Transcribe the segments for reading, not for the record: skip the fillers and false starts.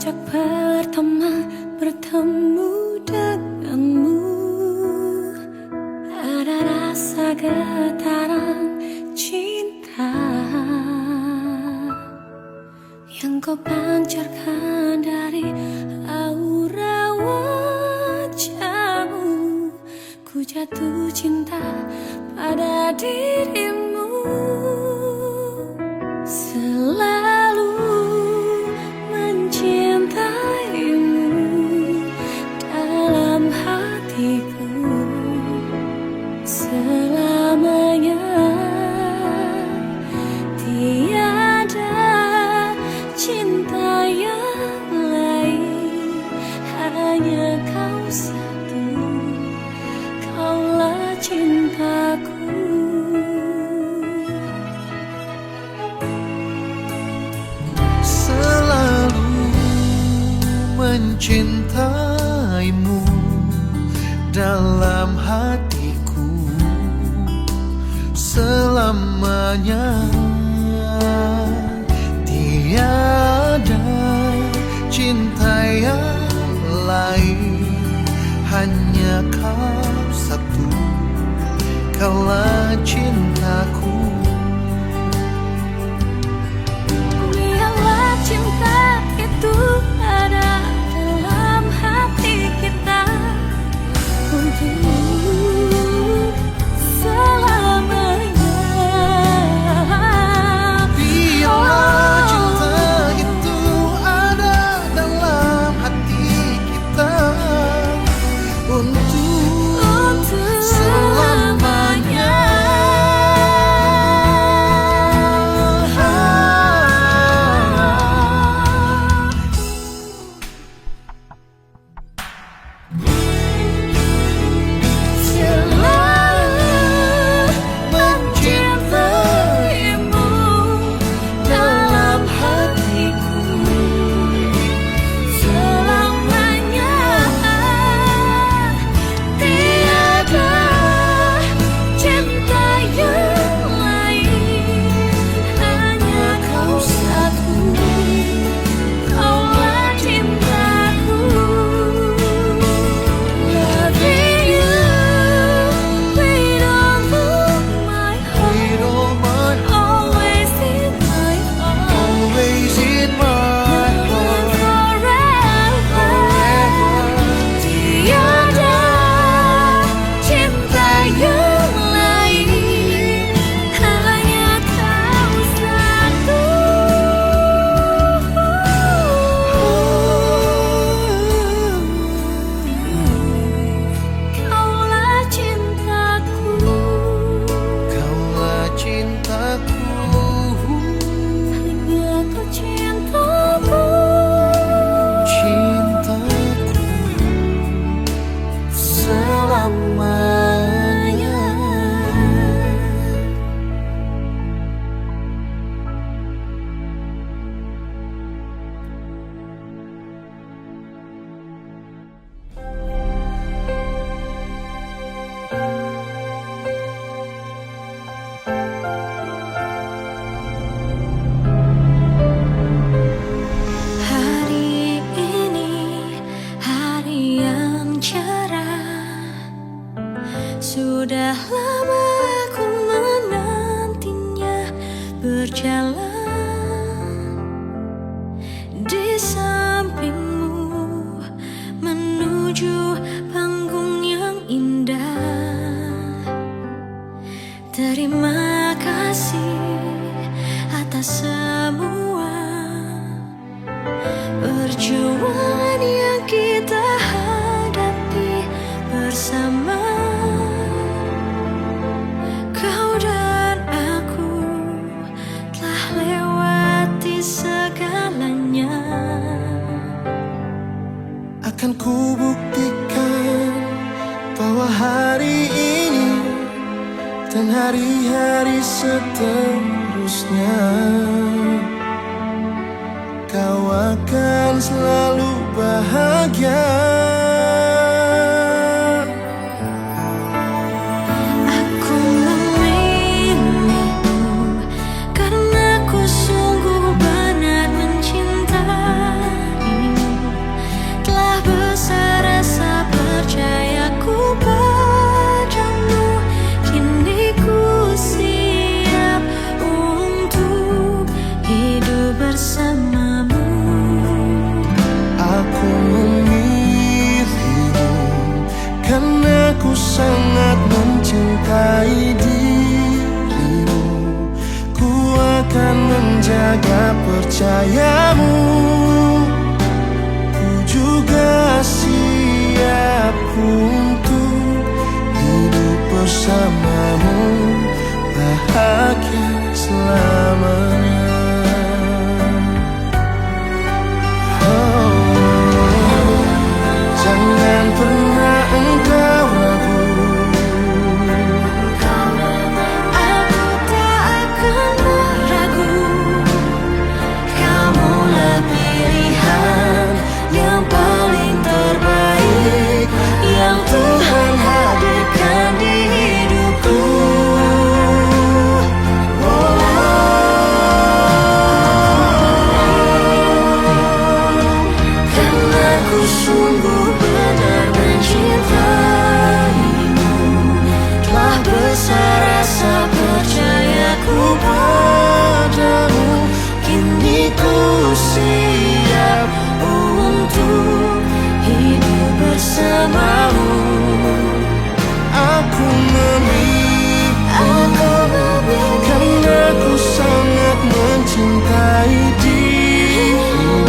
Sejak pertama bertemu denganmu, ada rasa getaran cinta yang kau pancarkan dari aura wajahmu. Ku jatuh cinta pada dirimu, selalu mencintaimu dalam hatiku selamanya. Tiada cinta yang lain, hanya kau satu, kaulah cintaku. Mencintaimu dalam hatiku selamanya. Tiada cinta yang lain, hanya kau satu, kaulah cintaku. Biarlah cinta itu ada dalam hati kita untuk selamanya. Biarlah cinta itu ada dalam hati kita untuk selamanya. Sudah lama aku menantinya, berjalan di sampingmu menuju panggung yang indah. Terima kasih atas semua perjuangan yang kita hadapi bersama. Kau dan aku telah lewati segalanya. Akan ku buktikan bahwa hari ini dan hari-hari seterusnya kau akan selalu bahagia. Aku memilihmu karena ku sungguh benar mencintaimu. menjaga percayamu. Ku juga siap untuk hidup bersamamu, bahagia selamanya. Jangan pernah engkau ragu, aku tak akan meragu. Kamulah pilihan yang paling terbaik yang Tuhan hadirkan di hidupku. Karena ku sungguh benar mencintaimu, telah besar rasa percayaku padamu. Kini ku siap untuk hidup bersamamu. aku memikirmu karena ku sangat mencintai dirimu.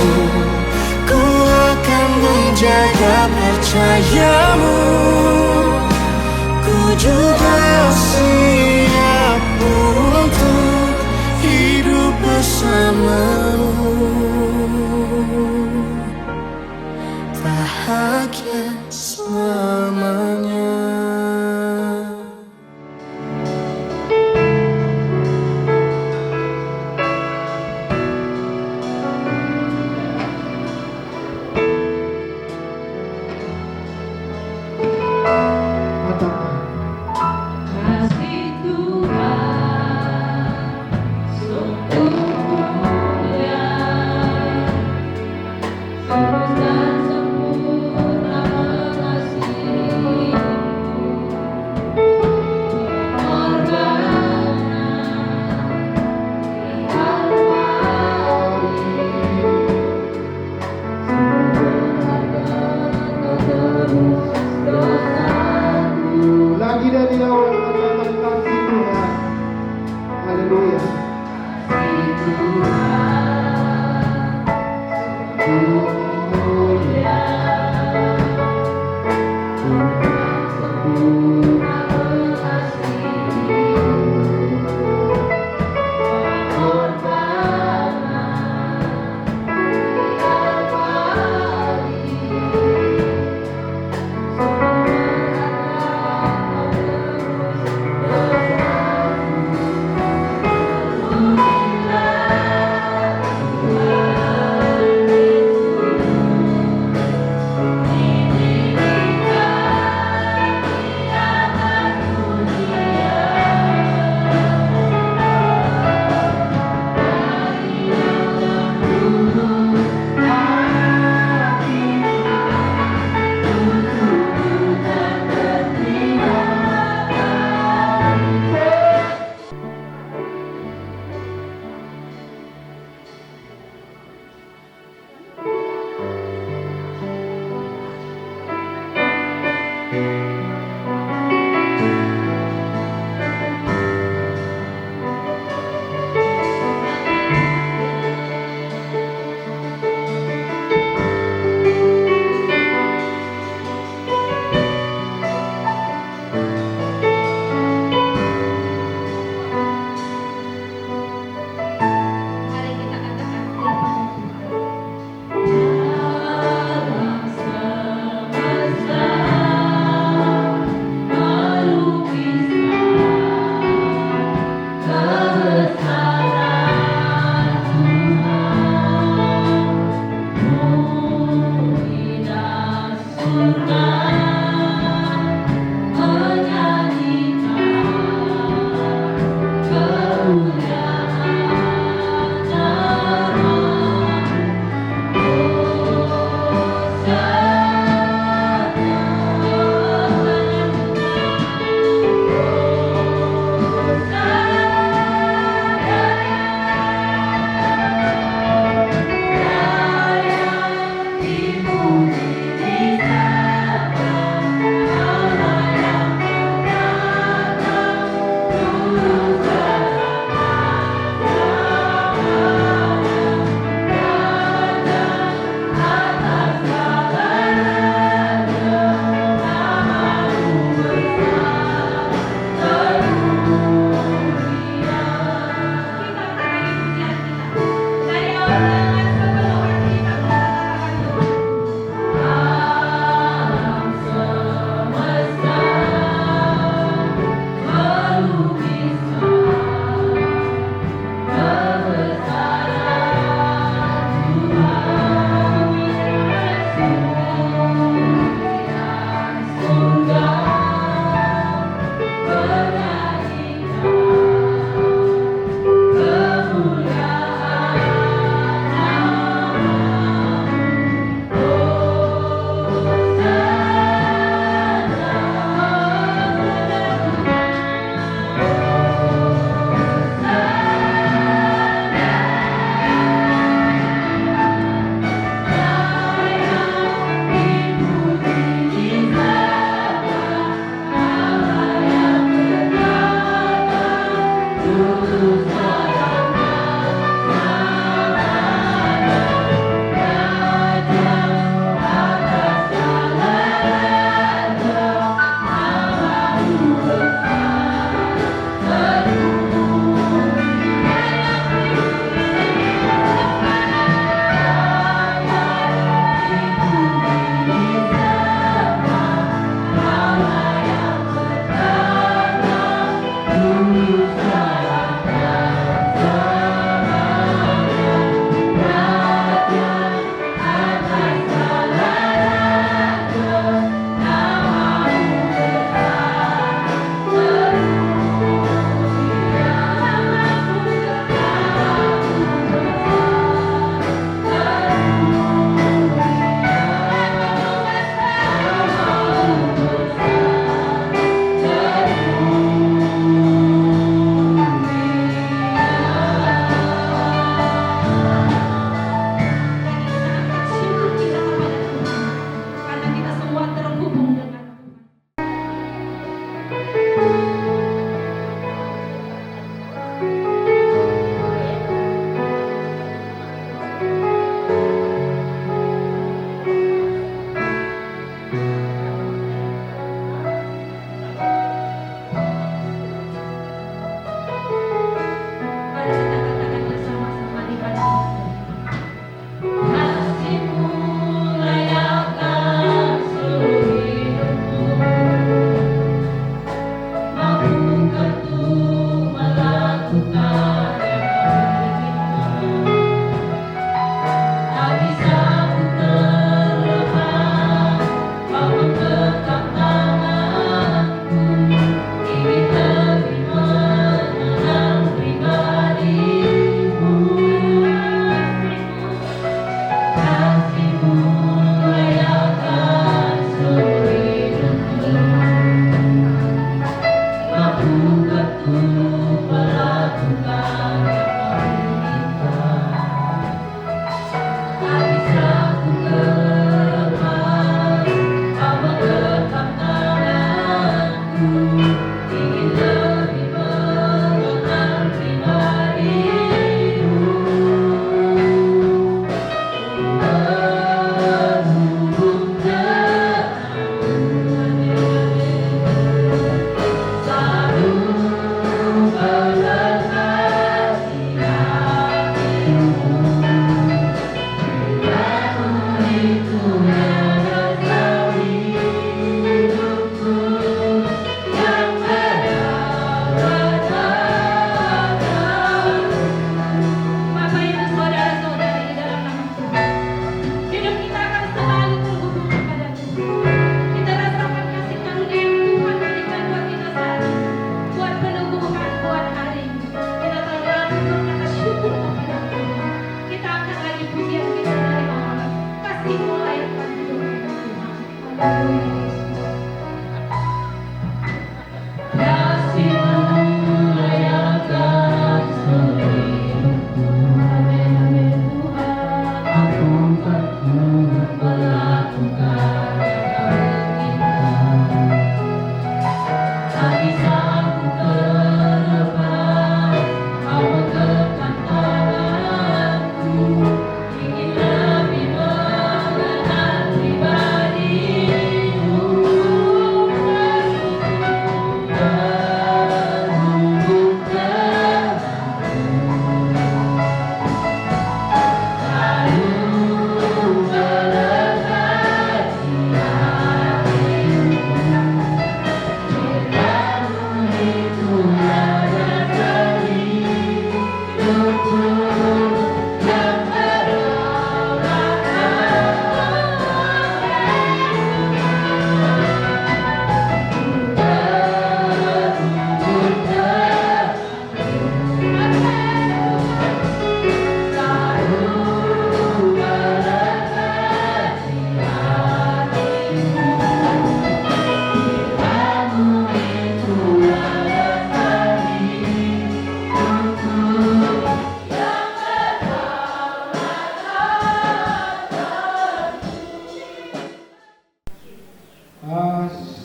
Ku akan menjaga percayamu. Ku juga siap untuk hidup bersamamu, bahagia selamanya. Kasih Tuhan sungguh mulia, tulus dan sempurna mengasihi. Lagi dan tidak orang katakan kasih Tuhan. Haleluya.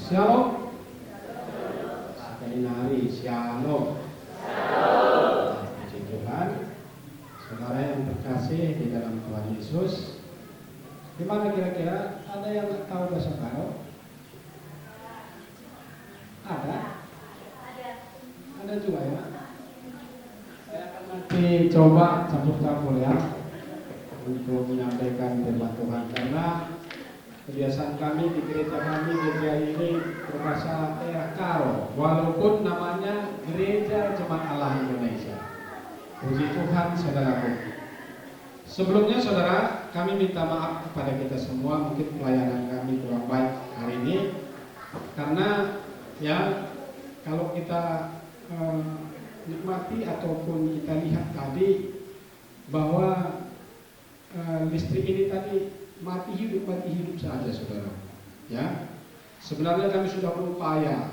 Shalom. Sekali lagi shalom. Puji Tuhan. Saudara yang terkasih di dalam Tuhan Yesus, di mana kira-kira ada yang nggak tahu bahasa Karo? Ada? Ada juga ya. Saya akan nanti coba campur-campur ya untuk menyampaikan firman Tuhan, karena kebiasaan kami di gereja kami, gereja ini berbahasa daerah Karo, walaupun namanya Gereja Jemaat Allah Indonesia. Puji Tuhan, saudaraku. Sebelumnya saudara, kami minta maaf kepada kita semua, mungkin pelayanan kami kurang baik hari ini, karena ya kalau kita nikmati ataupun kita lihat tadi bahwa listrik ini tadi mati hidup saja, saudara. Ya, sebenarnya kami sudah berupaya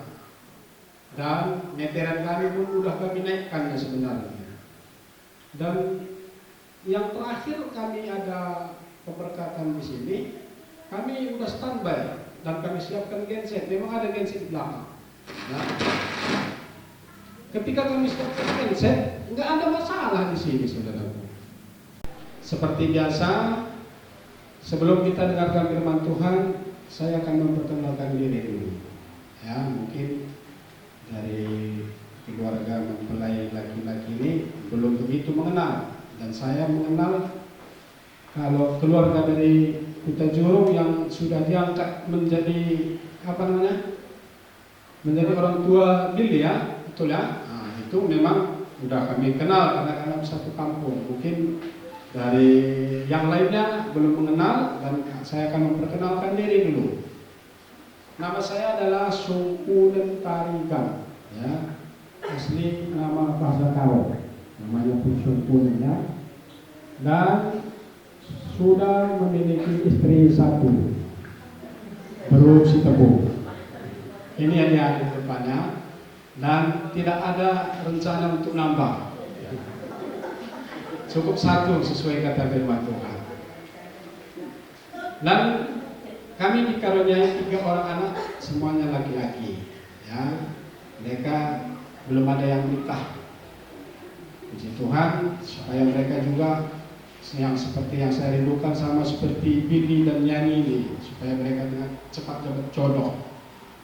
dan meteran kami pun sudah kami naikkan ya sebenarnya. Dan yang terakhir kami ada pemberkatan di sini, kami sudah standby dan kami siapkan genset. Memang ada genset di belakang. Nah, ketika kami siapkan genset, nggak ada masalah di sini, saudara. Seperti biasa. Sebelum kita dengarkan firman Tuhan, saya akan memperkenalkan diri dulu. Ya, mungkin dari keluarga mempelai laki-laki ini belum begitu mengenal, dan saya mengenal kalau keluarga dari Kuta Jurung yang sudah diangkat menjadi menjadi orang tua Billy ya, betul ya. Nah, itu memang sudah kami kenal karena dalam satu kampung. Mungkin dari yang lainnya belum mengenal, dan saya akan memperkenalkan diri dulu. Nama saya adalah Sungkunen Tarigan, ya, asli nama bahasa Karo, namanya pun Sungkunen ya, dan sudah memiliki istri satu, belum si tebu. Ini yang di depannya, dan tidak ada rencana untuk nambah. Cukup satu sesuai kata firman Tuhan. Dan kami dikaruniai 3 orang anak, semuanya laki-laki. Ya, mereka belum ada yang menikah. Puji Tuhan, supaya mereka juga yang seperti yang saya rindukan, sama seperti Billy dan Yani ini, supaya mereka dengan cepat dapat jodoh.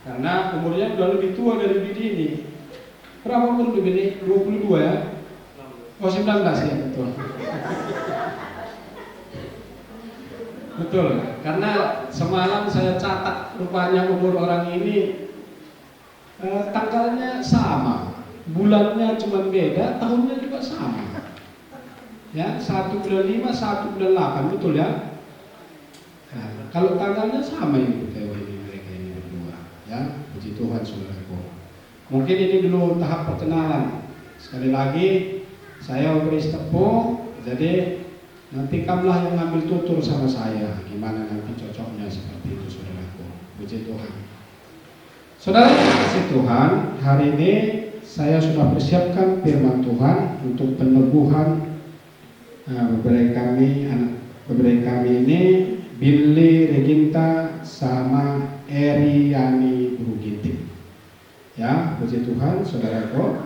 Karena umurnya sudah lebih tua dari Billy ini. Berapa umur Billy? 22 ya? Oh 19 ya, betul. Betul, karena semalam saya catat rupanya umur orang ini tanggalnya sama, bulannya cuma beda, tahunnya juga sama. Ya, 1 bulan 5, 1 bulan 8, betul ya. Nah, kalau tanggalnya sama ini mereka ini berdua. Ya, puji Tuhan saudaraku. Mungkin ini dulu tahap perkenalan. Sekali lagi saya beri tepung, jadi nanti kamulah yang ngambil tutur sama saya, gimana nanti cocoknya seperti itu, saudaraku. Puji Tuhan. Saudara yang kasih Tuhan, hari ini saya sudah persiapkan firman Tuhan untuk peneguhan beberapa kami ini Billy Reginta sama Eri Yani Bruginting. Ya, puji Tuhan, saudaraku.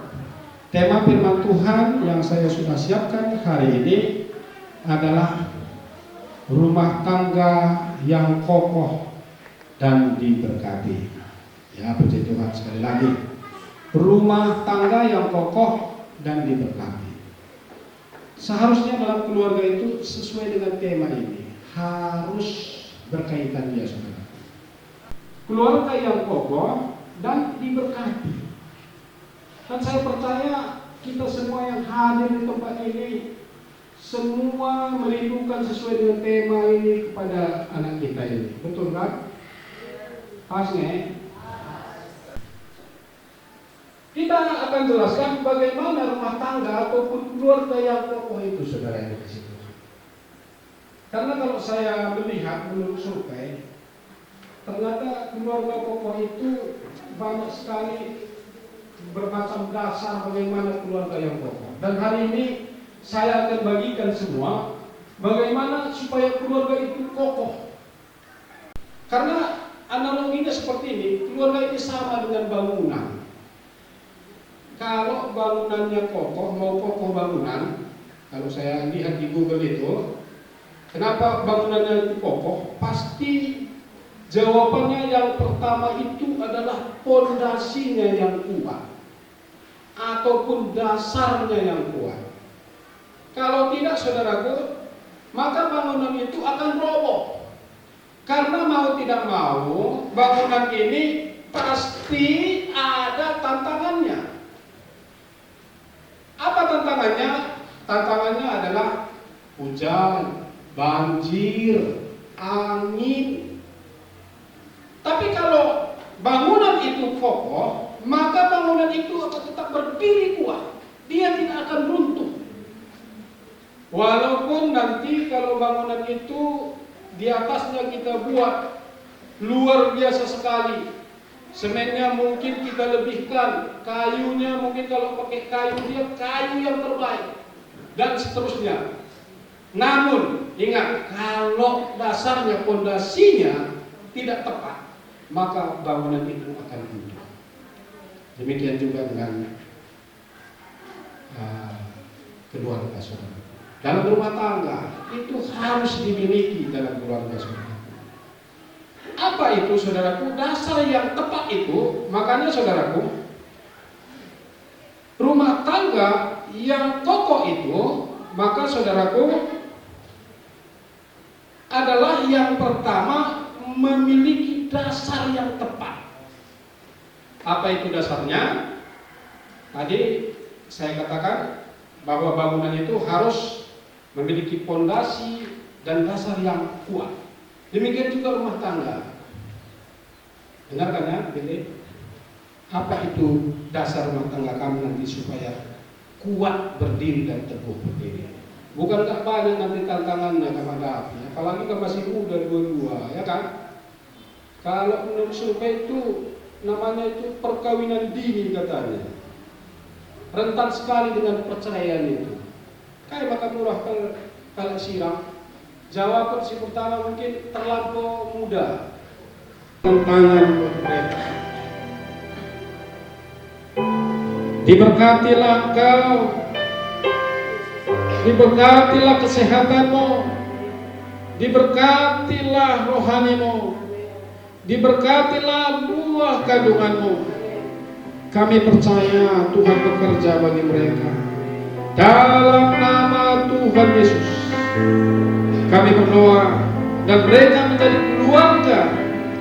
Tema firman Tuhan yang saya sudah siapkan hari ini adalah rumah tangga yang kokoh dan diberkati. Ya, puji Tuhan, sekali lagi. Rumah tangga yang kokoh dan diberkati. Seharusnya dalam keluarga itu sesuai dengan tema ini harus berkaitan dia, saudara. Keluarga yang kokoh dan diberkati. Dan saya percaya kita semua yang hadir di tempat ini semua merindukan sesuai dengan tema ini kepada anak kita ini. Betul kan? Pas nih. Kita akan jelaskan bagaimana rumah tangga ataupun keluarga yang kokoh itu, saudara yang dikasih Tuhan. Karena kalau saya melihat menurut survei, ternyata keluarga kokoh itu banyak sekali bermacam dasar bagaimana keluarga yang kokoh. Dan hari ini saya akan bagikan semua bagaimana supaya keluarga itu kokoh. Karena analoginya seperti ini, keluarga ini sama dengan bangunan. Kalau bangunannya kokoh, mau kokoh bangunan, kalau saya lihat di Google itu, kenapa bangunannya itu kokoh? Pasti jawabannya yang pertama itu adalah pondasinya yang kuat ataupun dasarnya yang kuat. Kalau tidak, saudaraku, maka bangunan itu akan roboh. Karena mau tidak mau, bangunan ini pasti ada tantangannya. Apa tantangannya? Tantangannya adalah hujan, banjir, angin. Tapi kalau bangunan itu kokoh, maka bangunan itu akan tetap berdiri kuat. Dia tidak akan runtuh. Walaupun nanti kalau bangunan itu di atasnya kita buat luar biasa sekali, semennya mungkin kita lebihkan, kayunya mungkin kalau pakai kayu dia kayu yang terbaik, dan seterusnya. Namun ingat, kalau dasarnya, pondasinya tidak tepat, maka bangunan itu akan runtuh. Demikian juga dengan keluarga, saudara. Dalam rumah tangga itu harus dimiliki dalam keluarga, saudara. Apa itu, saudaraku? Dasar yang tepat itu, makanya saudaraku, rumah tangga yang kokoh itu, maka saudaraku, adalah yang pertama memiliki dasar yang tepat. Apa itu dasarnya? Tadi saya katakan bahwa bangunan itu harus memiliki pondasi dan dasar yang kuat. Demikian juga rumah tangga. Dengarkan ya, Billy. Apa itu dasar rumah tangga kamu nanti supaya kuat berdiri dan teguh berdiri? Bukan tak banyak nanti tantangannya kamu hadapi. Apalagi kamu masih muda, 22, ya kan? Kalau menurut survei itu namanya itu perkawinan dini katanya. Rentan sekali dengan perceraian itu. Kayak makan murah kalau siram. Jawaban si pertama mungkin terlampau muda. Tantangan buat mereka. Diberkatilah engkau, diberkatilah kesehatanmu, diberkatilah rohanimu, diberkatilah buah kandunganmu. Kami percaya Tuhan bekerja bagi mereka. Dalam nama Tuhan Yesus kami berdoa, dan mereka menjadi keluarga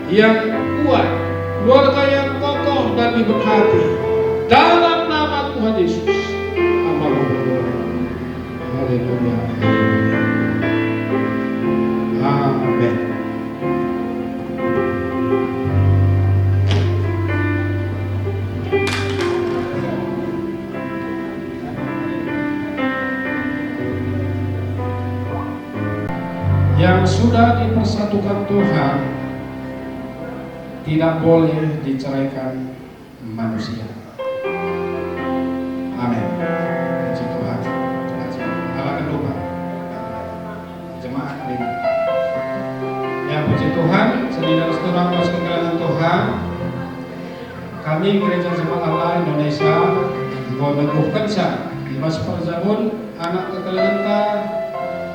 yang kuat, keluarga yang kokoh dan diberkati. Dalam nama Tuhan Yesus, hamba berdoa. Haleluya. Amin. Yang sudah dipersatukan Tuhan tidak boleh diceraikan manusia. Amin. Puji Tuhan. Halakan lupa jemaat ini. Ya, puji Tuhan, saudara-saudara sekalian Tuhan, kami Gereja Jemaat Allah Indonesia meneguhkan sya di Mas Perzamun, anak kekelenta,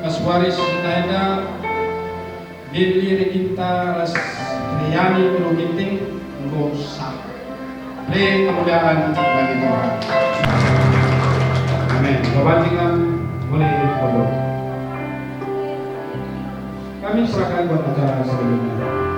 Mas Waris Naida, Billy Reginta, Ras Riyani Gunung Ginting, Rusak. Beri kemuliaan bagi Tuhan. Amin. Kebanyakan boleh foto. Kami serahkan buat acara selanjutnya.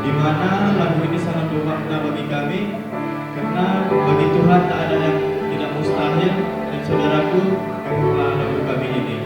di mana lagu ini sangat bermakna bagi kami karena bagi Tuhan tak ada yang tidak mustahil. Dan saudaraku, dengarlah lagu kami ini.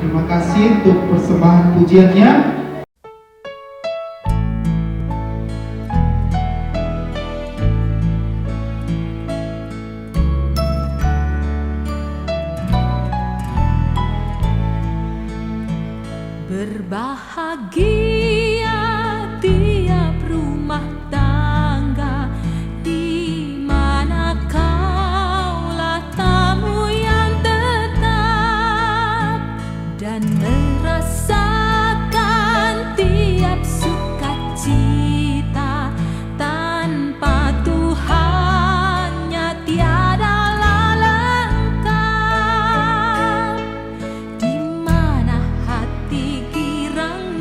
Terima kasih untuk persembahan pujiannya. Berbahagia tiap rumah tangga di mana kaulah tamu yang tetap dan merasakan tiap sukacita tanpa Tuhannya tiadalah lengkap, di mana hati girang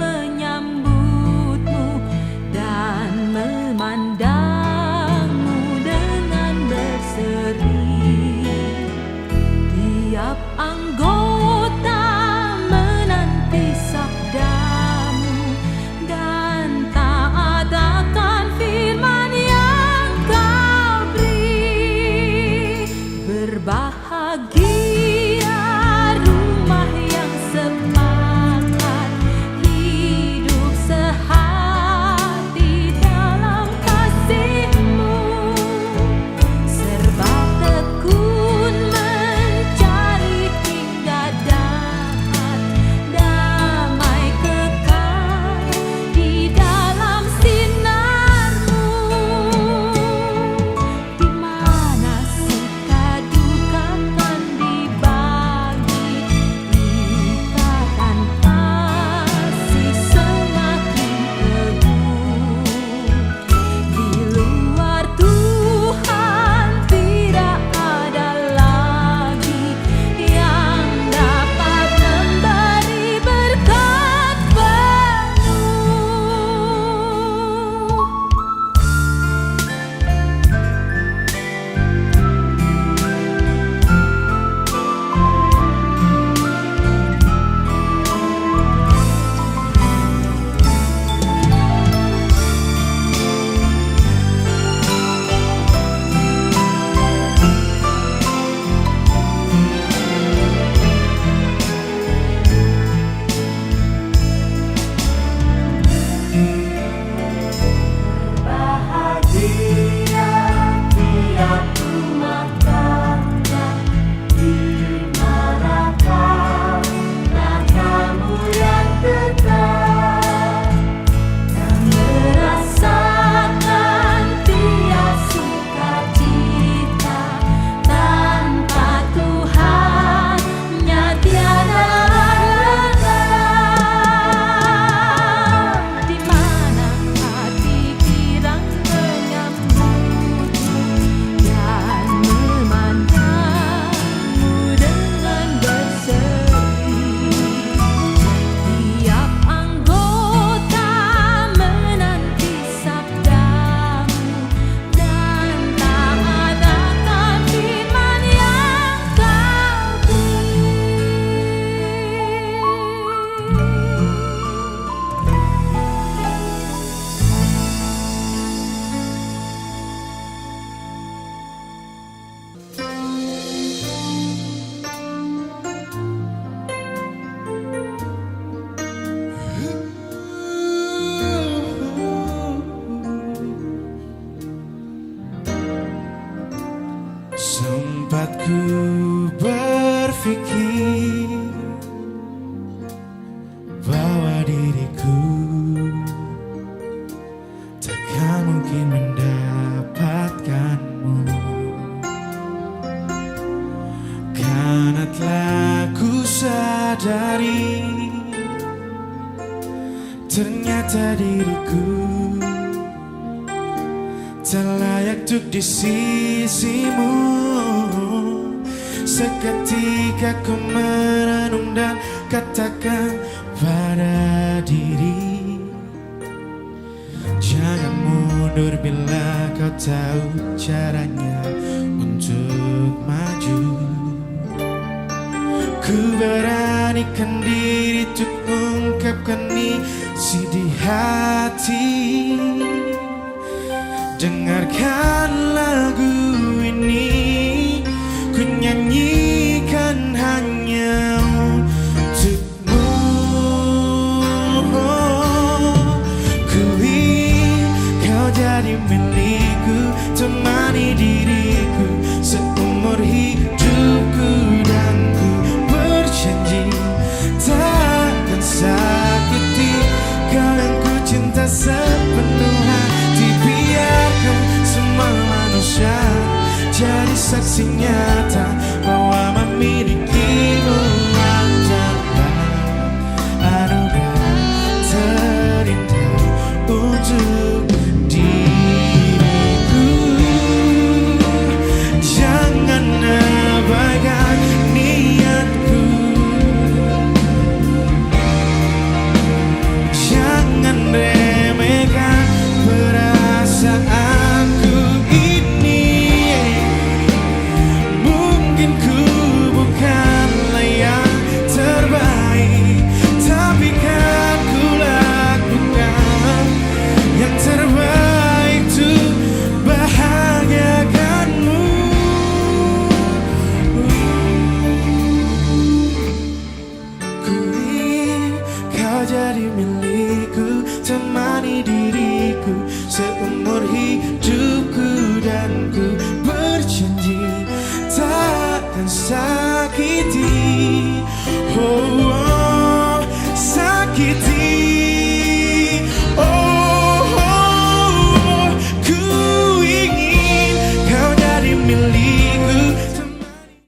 Ku berpikir bahwa diriku takkan mungkin mendapatkanmu, karena telah ku sadari ternyata diriku tak layak untuk di sisimu. Seketika ku merenung dan katakan pada diri, jangan mundur bila kau tahu caranya untuk maju. Ku beranikan diri untuk ungkapkan isi di hati. Dengarkan lagu ini, ku nyanyikan hanya untukmu. Ku ingin kau jadi milikku, temani diriku seumur hidupku, dan ku berjanji takkan sakiti kau yang ku cinta sepenuh hati. Biarkan semua manusia jadi saksinya.